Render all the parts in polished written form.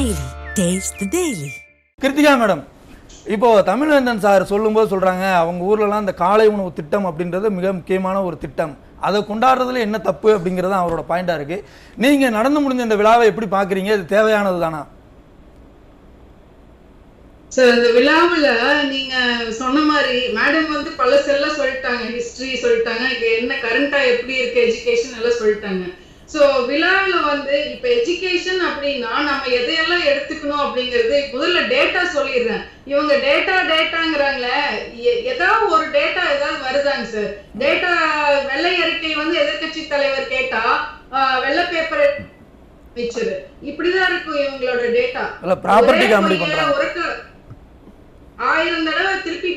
Daily. Taste the Daily. Kiruthika madam, இப்போ Tamilvendhan sir சொல்லும்போது சொல்றாங்க அவங்க ஊர்லலாம் இந்த காலை உணவு திட்டம் அப்படின்றது மிக முக்கியமான ஒரு திட்டம், அதை கொண்டாடுறதுல என்ன தப்பு அப்படிங்கிறது அவரோட பாயிண்டா இருக்கு. நீங்க நடந்து முடிஞ்ச இந்த விழாவை எப்படி பாக்குறீங்க? இது தேவையானது தானா? சார், இந்த விழாவில் நீங்க சொன்ன மாதிரி மேடம் வந்து பழசெல்லாம் சொல்லிட்டாங்க, ஹிஸ்டரி சொல்லிட்டாங்க, இது என்ன கரண்டா எப்படி இருக்கு எஜுகேஷன் எல்லாம் சொல்லிட்டாங்க. ஸோ விழாவில் வந்து இப்போ எஜுகேஷன் அப்படின்னா நம்ம எதையெல்லாம் எடுத்துக்கணும் அப்படிங்கிறது முதல்ல டேட்டா சொல்லிடுறேன். இவங்க டேட்டாங்கிறாங்களே, ஏதாவது ஒரு டேட்டா ஏதாவது வருதாங்க சார்? டேட்டா வெள்ளை அறிக்கை வந்து எதிர்கட்சி தலைவர் கேட்டா வெள்ளை பேப்பர் வச்சிரு, இப்படிதான் இருக்கும் இவங்களோட டேட்டா. ஒரு 1000 தடவை திருப்பி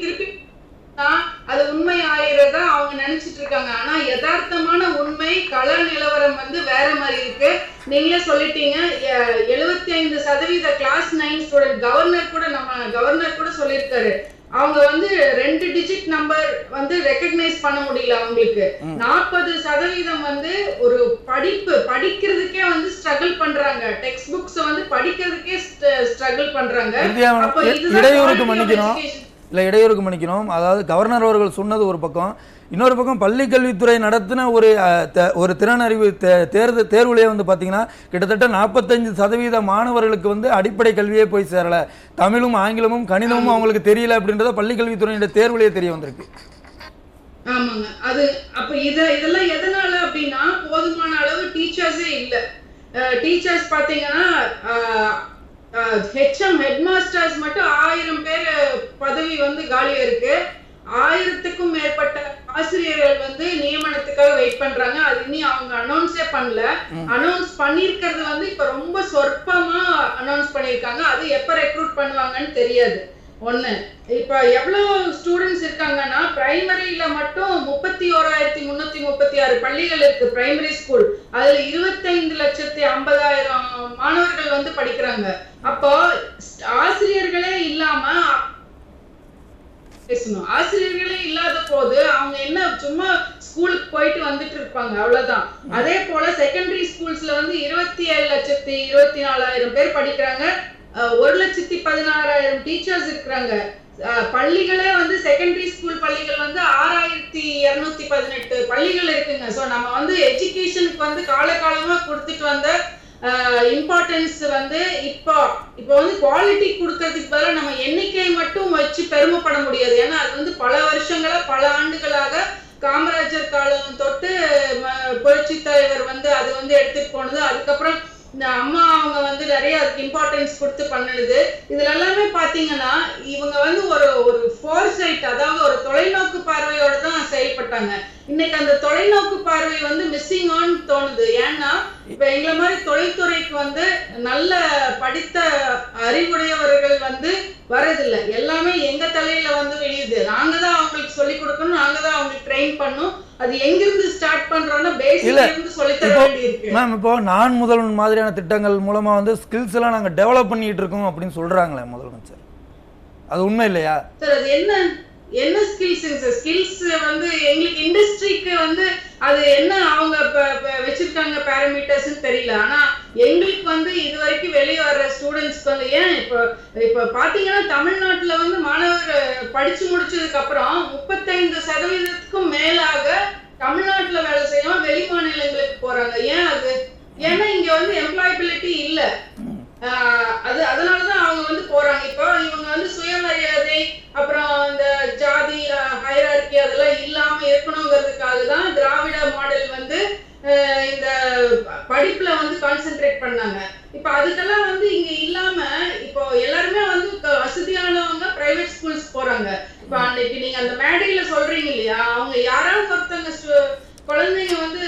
அது உண்மை ஆயிரதா அவங்க நினைச்சிட்டு இருக்காங்க. ஆனா யதார்த்தமான உண்மை கள நிலவரம் வந்து வேற மாதிரி இருக்கு. நீங்களே சொல்லிட்டீங்க, 75% கிளாஸ் 9 ஸ்டூடெண்ட். கவர்னர் கூட சொல்லியிருக்காரு, அவங்க வந்து 2 டிஜிட் நம்பர் வந்து ரெகக்னைஸ் பண்ண முடியல அவங்களுக்கு. 40% வந்து ஒரு படிக்கிறதுக்கே வந்து ஸ்ட்ரகிள் பண்றாங்க. டெக்ஸ்ட் புக்ஸ் வந்து படிக்கிறதுக்கே ஸ்ட்ரகிள் பண்றாங்க. அப்ப இடையூறுக்கு மன்னிக்கணும். அதாவது கவர்னர் அவர்கள் சொன்னது ஒரு பக்கம், இன்னொரு பக்கம் பள்ளி கல்வித்துறை நடத்தின ஒரு திறனறிவு தேர்வுலேயே வந்து பார்த்தீங்கன்னா கிட்டத்தட்ட 45% மாணவர்களுக்கு வந்து அடிப்படை கல்வியே போய் சேரலை. தமிழும் ஆங்கிலமும் கணிதமும் அவங்களுக்கு தெரியல அப்படின்றத பள்ளி கல்வித்துறையினுடைய தேர்வுலேயே தெரிய வந்திருக்கு. ஆமாங்க. அது அப்ப இதெல்லாம் எதனால அப்படின்னா, போதுமான அளவு டீச்சர்ஸே இல்லை. டீச்சர்ஸ் பார்த்தீங்கன்னா ஹெட் மாஸ்டர்ஸ் மட்டும் 1000 பேர் பதவி வந்து காலியா இருக்கு. 1000க்கும் மேற்பட்ட ஆசிரியர்கள் வந்து நியமனத்துக்காக வெயிட் பண்றாங்க. அது இனி அவங்க அனௌன்ஸே பண்ணல. அனௌன்ஸ் பண்ணிருக்கிறது வந்து இப்ப ரொம்ப சொற்பமா அனௌன்ஸ் பண்ணிருக்காங்க. அது எப்ப ரெக்ரூட் பண்ணுவாங்கன்னு தெரியாது. ஒண்ணு, இப்ப எவ்வளவு ஸ்டூடெண்ட்ஸ் இருக்காங்கன்னா, பிரைமரியில மட்டும் 31,336 பள்ளிகள் இருக்கு, பிரைமரி ஸ்கூல். அதுல 25,50,000 மாணவர்கள் வந்து படிக்கிறாங்க. அப்போ ஆசிரியர்களே இல்லாம பேசணும். ஆசிரியர்களே இல்லாத போது அவங்க என்ன சும்மா ஸ்கூலுக்கு போயிட்டு வந்துட்டு இருப்பாங்க, அவ்வளவுதான். அதே போல செகண்டரி ஸ்கூல்ஸ்ல வந்து 27,24,000 பேர் படிக்கிறாங்க. 1,16,000 டீச்சர்ஸ் இருக்கிறாங்க. பள்ளிகளே வந்து செகண்டரி ஸ்கூல் பள்ளிகள் வந்து 6,218 பள்ளிகள் இருக்குங்க. சோ நம்ம வந்து எஜுகேஷனுக்கு வந்து காலகாலமா கொடுத்துட்டு வந்த இம்பார்ட்டன்ஸ் வந்து இப்போ வந்து குவாலிட்டி கொடுக்கறதுக்கு பதிலா நம்ம எண்ணிக்கை மட்டும் வச்சு பெருமைப்பட முடியாது. ஏன்னா அது வந்து பல வருஷங்களா பல ஆண்டுகளாக காமராஜர் காலம் தொட்டு புரட்சி தலைவர் வந்து அது வந்து எடுத்துட்டு போனது. அதுக்கப்புறம் இந்த அம்மா அவங்க வந்து நிறைய அதுக்கு இம்பார்ட்டன்ஸ் கொடுத்து பண்ணுது. இதுல எல்லாமே பாத்தீங்கன்னா இவங்க வந்து ஒரு ஃபோர்சைட், அதாவது ஒரு தொலைநோக்கு பார்வையோட தான் செயல்பட்டாங்க. இன்னைக்கு அந்த தொலைநோக்கு பார்வை வந்து மிஸ்ஸிங் ஆன் தோணுது. ஏன்னா இப்ப எங்களை மாதிரி தொழில்துறைக்கு வந்து நல்ல படித்த அறிவுடையவர்கள் வந்து வரதில்லை. எல்லாமே எங்க தலையில வந்து விழுது. நாங்க தான் அவங்களுக்கு சொல்லி கொடுக்கணும், நாங்க தான் அவங்களுக்கு ட்ரெயின் பண்ணணும். அது எங்கிருந்து ஸ்டார்ட் பண்றோம்னா பேசிக்ல இருந்து சொல்லி தர வேண்டியிருக்கு. மேம், இப்போ நான் முதல்வன் மாதிரியான திட்டங்கள் மூலமா வந்து ஸ்கில்ஸ் எல்லாம் நாங்க டெவலப் பண்ணிட்டு இருக்கோம் அப்படின்னு சொல்றாங்களே முதலமைச்சர், அது உண்மை இல்லையா சார்? அது என்ன ஸ்கில்ஸ் வந்து எங்களுக்கு இண்டஸ்ட்ரிக்கு வந்து அது என்ன அவங்க வச்சிருக்காங்க பாராமீட்டர்ஸ் தெரியல. ஆனா எங்களுக்கு வந்து இது வரைக்கும் வெளியே வர்ற ஸ்டூடெண்ட்ஸ்க்கு வந்து ஏன் இப்ப பாத்தீங்கன்னா தமிழ்நாட்டுல வந்து மாணவர் படிச்சு முடிச்சதுக்கு அப்புறம் 35%க்கும் மேலாக தமிழ்நாட்டுல வேலை செய்யாம வெளி மாநிலங்களுக்கு போறாங்க. ஏன் அது? ஏன்னா இங்க வந்து எம்ப்ளாயபிலிட்டி இல்ல. அதனாலதான் அவங்க வந்து போறாங்க. இப்போ இவங்க வந்து சுயமரியாதை, அப்புறம் இந்த ஜாதி ஹைரார்கி அதெல்லாம் இல்லாம இருக்கணுங்கிறதுக்காக தான் திராவிட மாடல் வந்து இந்த படிப்புல வந்து கான்சென்ட்ரேட் பண்ணாங்க. இப்ப அதுக்கெல்லாம் வந்து இங்க இல்லாம இப்போ எல்லாருமே வந்து வசதியானவங்க பிரைவேட் ஸ்கூல்ஸ் போறாங்க. இப்ப அன்னைக்கு நீங்க அந்த மேடையில சொல்றீங்க இல்லையா, அவங்க யாராவது ஒருத்தவங்க குழந்தைங்க வந்து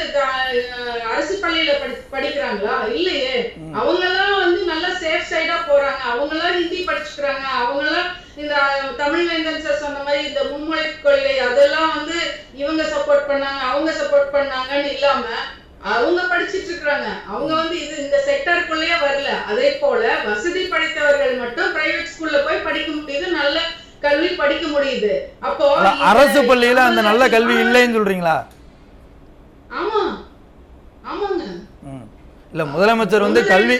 அரசு பள்ளியில படிக்கிறாங்களா? இல்லையே. அவங்க எல்லாம் வந்து நல்ல சேஃப் சைடா போறாங்க. அவங்க எல்லாம் ஹிந்தி படிச்சுக்கிறாங்க. அவங்க எல்லாம் இந்த தமிழ்வேந்தன் சார் சொன்ன மாதிரி இந்த மும்மொழி கொள்கை அதெல்லாம் வந்து இவங்க சப்போர்ட் பண்ணாங்க, அவங்க சப்போர்ட் பண்ணாங்கன்னு இல்லாம அவங்க படிச்சிட்டு இருக்காங்க. அவங்க வந்து இந்த செக்டருக்குள்ளேயே வரல. அதே போல வசதி படைத்தவர்கள் மட்டும் பிரைவேட் ஸ்கூல்ல போய் படிக்க முடியுது, நல்ல கல்வி படிக்க முடியுது. அப்போ அரசு பள்ளியில அந்த நல்ல கல்வி இல்லைன்னு சொல்றீங்களா? ஆமா, ஆமாங்க. இல்லை முதலமைச்சர் வந்து கல்வி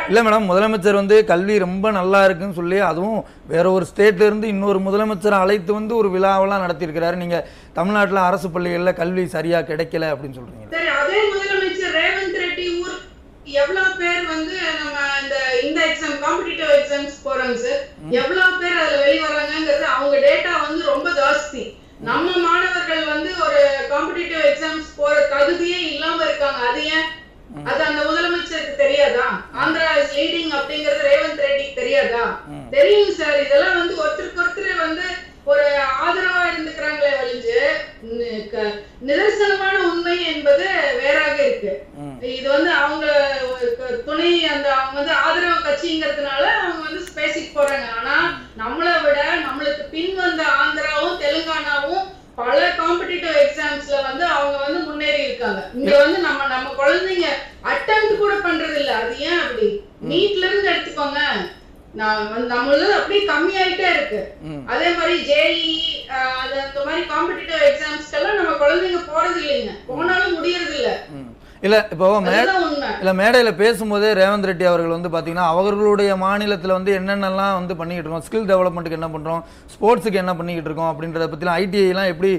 இல்லை மேடம், முதலமைச்சர் வந்து கல்வி ரொம்ப நல்லா இருக்குன்னு சொல்லி அதுவும் வேற ஒரு ஸ்டேட்ல இருந்து இன்னொரு முதலமைச்சரை அழைத்து வந்து ஒரு விழாவெல்லாம் நடத்தியிருக்கிறாரு. நீங்க தமிழ்நாட்டில் அரசு பள்ளிகளில் கல்வி சரியா கிடைக்கல அப்படின்னு சொல்றீங்க. சரி, அதே முதலமைச்சர் ரேவந்த் ரெட்டி ஊர் எவ்வளவு பேர் வந்து நம்ம இந்த எக்ஸாம் காம்படிட்டிவ் எக்ஸாம்ஸ் போறாங்க சார், எவ்வளவு பேர் அதுல வெளிவராங்கிறது அவங்க டேட்டா வந்து ரொம்ப ஜாஸ்தி. நம்ம மாணவர்கள் வந்து ஒரு காம்படிட்டிவ் எக்ஸாம்ஸ் போற தகுதியே இல்லாம இருக்காங்க. அது ஏன்? அது அந்த முதலமைச்சருக்கு தெரியாதா? ஆந்திரா இஸ் லீடிங் அப்படிங்கறது ரேவந்த் ரெட்டிக்கு தெரியாதா? தெரியும் சார். இதெல்லாம் வந்து ஒருத்தருக்கு ஒருத்தர் வந்து ஒரு ஆதரவா இருந்துக்கிறாங்களே ஒழிஞ்சு நிதர்சனமான உண்மை என்பது வேறாக இருக்கு. இது வந்து அவங்க துணை அவங்க வந்து ஆதரவு கட்சிங்கிறதுனால அவங்க வந்து பேசிட்டு போறாங்க. ஆனா நம்மளை விட நம்மளுக்கு பின் வந்த ஆந்திராவும் தெலுங்கானாவும் பல காம்படிட்டிவ் எக்ஸாம்ஸ்ல வந்து அவங்க வந்து முன்னேறி இருக்காங்க. இங்க வந்து நம்ம குழந்தைங்க அட்டெம்ப்ட் கூட பண்றது இல்ல. அது ஏன் அப்படி? நீட்ல இருந்து எடுத்துக்கோங்க, நம்மளது அப்படியே கம்மியாயிட்டே இருக்கு. அதே மாதிரி ஜேஇ அந்த மாதிரி காம்படிட்டிவ் எக்ஸாம்ஸ்க்கெல்லாம் நம்ம குழந்தைங்க போறது இல்லைங்க, போனாலும் முடியறது இல்ல. இல்லை இப்போ இல்லை மேடையில் பேசும்போதே ரேவந்த் ரெட்டி அவர்கள் வந்து பார்த்தீங்கன்னா அவர்களுடைய மாநிலத்தில் வந்து என்னென்னலாம் வந்து பண்ணிக்கிட்டு இருக்கோம், ஸ்கில் டெவலப்மெண்ட்டுக்கு என்ன பண்ணுறோம், ஸ்போர்ட்ஸுக்கு என்ன பண்ணிக்கிட்டு இருக்கோம் அப்படின்றத பற்றிலாம், ஐடிஐலாம் எப்படி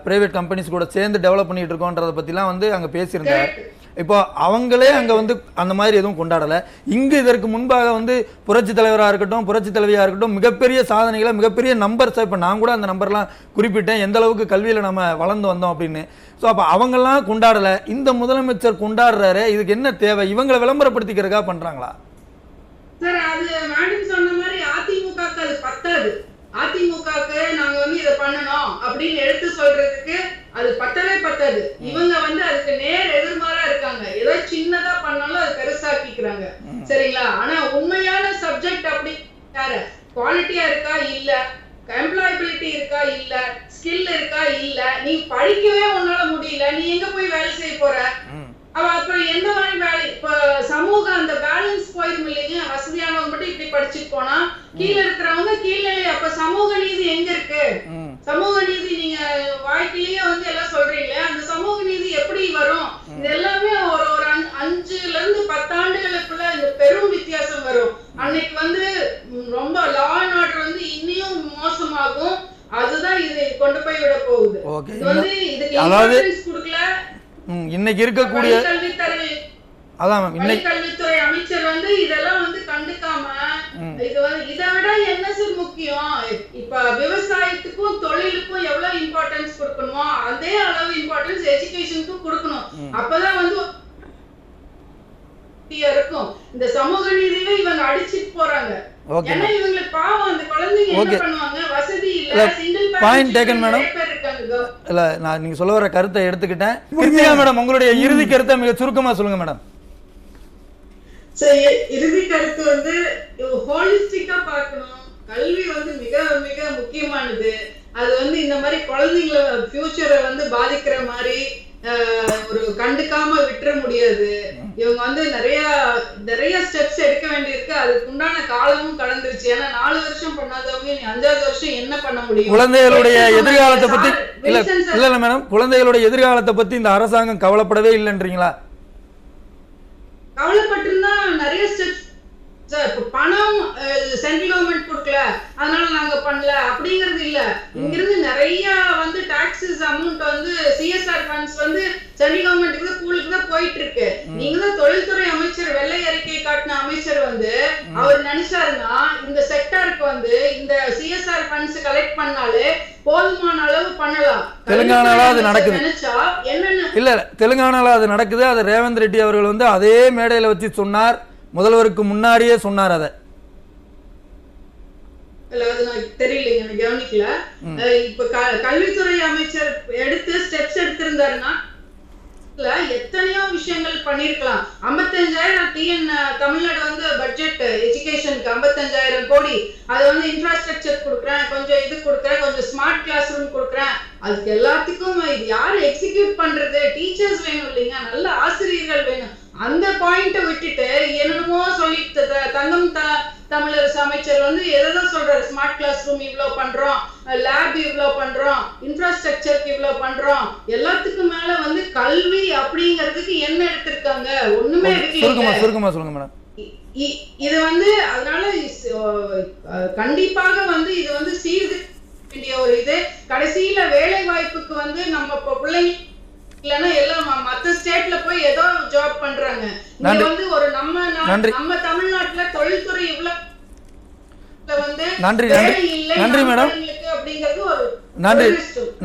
ப்ரைவேட் கம்பெனிஸ் கூட சேர்ந்து டெவலப் பண்ணிகிட்டு இருக்கோன்றதை பற்றிலாம் வந்து அங்கே பேசியிருந்தார். இப்போ அவங்களே அங்கே வந்து அந்த மாதிரி எதுவும் கொண்டாடலை. இங்கு இதற்கு முன்பாக வந்து புரட்சி தலைவராக இருக்கட்டும் புரட்சி தலைவியாக இருக்கட்டும் மிகப்பெரிய சாதனைகளை மிகப்பெரிய நம்பர்ஸை, இப்போ நான் கூட அந்த நம்பர்லாம் குறிப்பிட்டேன் எந்த அளவுக்கு கல்வியில் நம்ம வளர்ந்து வந்தோம் அப்படின்னு. ஸோ அப்போ அவங்கெல்லாம் கொண்டாடலை, இந்த முதலமைச்சர் கொண்டாடுறாரு. இதுக்கு என்ன தேவை? இவங்களை விளம்பரப்படுத்திக்கிறதுக்காக பண்ணுறாங்களா சார்? அது மேடம் சொன்ன மாதிரி அதிமுகக்கு அது பத்தாது. அதிமுகக்கு நாங்க வந்து இதை பண்ணணும் அப்படின்னு எடுத்து சொல்றதுக்கு அது பத்தவே பத்தாது. இவங்க வந்து அதுக்கு நேர் எதிர்மாறா இருக்காங்க. ஏதோ சின்னதா பண்ணாலும் அது பெருசாக்கிக்கிறாங்க. சரிங்களா? ஆனா உண்மையான சப்ஜெக்ட் அப்படி குவாலிட்டியா இருக்கா இல்ல, எம்ப்ளாயபிலிட்டி இருக்கா இல்ல, ஸ்கில் இருக்கா இல்ல, நீ படிக்கவே உன்னால முடியல, நீ எங்க போய் வேலை செய்ய போற? அப்புறம் எந்த மாதிரி வேலை? இப்ப சமூக அந்த பேலன்ஸ் போயிரும் இல்லைங்க. வசதியானவங்க மட்டும் இப்படி படிச்சுட்டு போனா கீழே இருக்கிறவங்க கீழே. அப்ப சமூக நீதி எங்க இருக்கு? சமூக நீதி நீங்க வாழ்க்கையிலேயே வந்து எல்லாம் சொல்றீங்களே, அந்த சமூக நீதி எப்படி வரும்? இது எல்லாமே ஒரு 5 இருந்து 10 ஆண்டுகளுக்குள்ள இந்த பெரும் வித்தியாசம் வரும். அன்னைக்கு வந்து ரொம்ப லா அண்ட் ஆர்டர் வந்து இன்னும் மோசமாகும். அதுதான் இது கொண்டு போய் விட போகுது. இது வந்து இதுக்கு இம்பார்ட்டன்ஸ் கொடுக்கல. இன்னைக்கு இருக்கக்கூடிய அதான் கல்வித்துறை அமைச்சர் வந்து இதெல்லாம் வந்து கண்டுக்காம இது வந்து இதை விட என்ன சார் முக்கியம்? இப்ப விவசாயத்துக்கும் தொழிலுக்கும் எவ்வளவு இம்பார்ட்டன்ஸ் கொடுக்கணுமோ அதே அளவு இம்பார்ட்டன்ஸ் எஜுகேஷனுக்கும் கொடுக்கணும். அப்பதான் வந்து இருக்கும். இந்த சமூக நீதியில இவங்க அடிச்சிட்டு போறாங்க. ஏன்னா இவங்களுக்கு பாவம் அந்த குழந்தைங்க என்ன பண்ணுவாங்க? வசதி இல்ல, சிங்கிள் பாயிண்ட் டேக்கன் மேடம். இல்ல நான் நீங்க சொல்ல வர கருத்தை எடுத்துக்கிட்டேன். கிருத்திகா மேடம் உங்களுடைய இறுதி கருத்தை மிக சுருக்கமா சொல்லுங்க மேடம். சரி, இறுதி கருத்து வந்து ஹோலிஸ்டிக்கா பார்க்கணும். கல்வி வந்து மிக மிக முக்கியமானது. அது வந்து இந்த மாதிரி குழந்தைங்களை ஃபியூச்சரை வந்து பாதிக்கிற மாதிரி ஒரு கண்டுக்காம விட்டுற முடியாது. இவங்க வந்து நிறைய ஸ்டெப்ஸ் எடுக்க வேண்டியிருக்கு. அதுக்கு உண்டான காலமும் கடந்துருச்சு. ஏன்னா 4 வருஷம் பண்ணாதவங்க 5வது வருஷம் என்ன பண்ண முடியும்? குழந்தைகளுடைய எதிர்காலத்தை பத்தி இல்ல மேடம், குழந்தைகளுடைய எதிர்காலத்தை பத்தி இந்த அரசாங்கம் கவலைப்படவே இல்லைன்றீங்களா? கவலைப்பட்டிருந்தா நிறைய ஸ்டெப்ஸ் பணம் சென்ட்ரல் கவர்மெண்ட் கொடுக்கல அதனால நாங்க பண்ணல அப்படிங்கிறது இல்ல. இங்கிருந்து நிறைய வந்து டாக்ஸஸ் அமௌண்ட் வந்து சிஎஸ்ஆர் ஃபண்ட்ஸ் வந்து சென்ட்ரல் கவர்மெண்ட்டுக்கு ஸ்கூலுக்கு தான் போயிட்டு இருக்கு. நீங்க தான் தொழில்துறை அமைச்சர் வெள்ளை அறிக்கை காட்டின அமைச்சர் வந்து அவர் நினைச்சாருன்னா இந்த செக்டாருக்கு வந்து இந்த சிஎஸ்ஆர் ஃபண்ட்ஸ் கலெக்ட் பண்ணாலே போதுமான அளவு பண்ணலாம். தெலுங்கானால அது நடக்குது. நினைச்சா என்னன்னு இல்ல தெலுங்கானால அது நடக்குது. அது ரேவந்த் ரெட்டி அவர்கள் வந்து அதே மேடையில வச்சு சொன்னார், முதல்வருக்கு முன்னாடியே சொன்னார். அதை தெரியலைங்க, எனக்கு கவனிக்கல. இப்ப கல்வித்துறை அமைச்சர் எடுத்து ஸ்டெப்ஸ் எடுத்திருந்தாருன்னா எத்தனையோ விஷயங்கள் பண்ணிருக்கலாம். 55,000 தமிழ்நாடு வந்து பட்ஜெட் எஜுகேஷனுக்கு 55,000 கோடி. அதை வந்து இன்ஃப்ராஸ்ட்ரக்சர் கொடுக்குறேன், கொஞ்சம் இது கொடுக்குறேன், கொஞ்சம் ஸ்மார்ட் கிளாஸ் ரூம் கொடுக்குறேன். அதுக்கு எல்லாத்துக்கும் இது யாரு எக்ஸிக்யூட் பண்றது? டீச்சர்ஸ் வேணும் இல்லைங்க, நல்ல ஆசிரியர்கள் வேணும். அந்த பாயிண்ட விட்டுட்டு என்னமோ சொல்லிட்டு தமிழரசு அமைச்சர் வந்து எதான் சொல்றாரு, ஸ்மார்ட் கிளாஸ் ரூம் இவ்வளவு பண்றோம், லேப் இவ்வளவு பண்றோம், இன்ஃப்ராஸ்ட்ரக்சருக்கு இவ்வளவு பண்றோம், எல்லாத்துக்கும் மேல வந்து கல்வி அப்படிங்கிறதுக்கு என்ன எடுத்திருக்காங்க? ஒண்ணுமே சுருக்கமா சொல்லுங்க மேடம். இது வந்து அதனால கண்டிப்பாக வந்து இது வந்து சீர்திருத்த ஒரு இது. கடைசியில வேலை வாய்ப்புக்கு வந்து நம்ம பிள்ளைங்க இல்லன்னா எல்லாம் மத்த ஸ்டேட்ல போய் ஏதோ ஜாப் பண்றாங்க. இங்க வந்து ஒரு நம்ம தமிழ்நாட்டுல தொழில்துறை இவ்வளவு வந்து நன்றி மேடம்.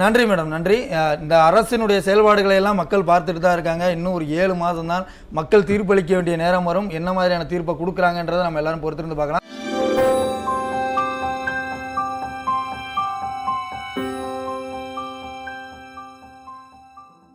நன்றி மேடம், நன்றி. இந்த அரசினுடைய செயல்பாடுகளை எல்லாம் மக்கள் பார்த்துட்டு தான் இருக்காங்க. இன்னும் ஒரு 7 மாதம் தான் மக்கள் தீர்ப்பளிக்க வேண்டிய நேரம் வரும். என்ன மாதிரியான தீர்ப்பை கொடுக்குறாங்கன்றதை நம்ம எல்லாரும் பொறுத்திருந்து பார்க்கலாம்.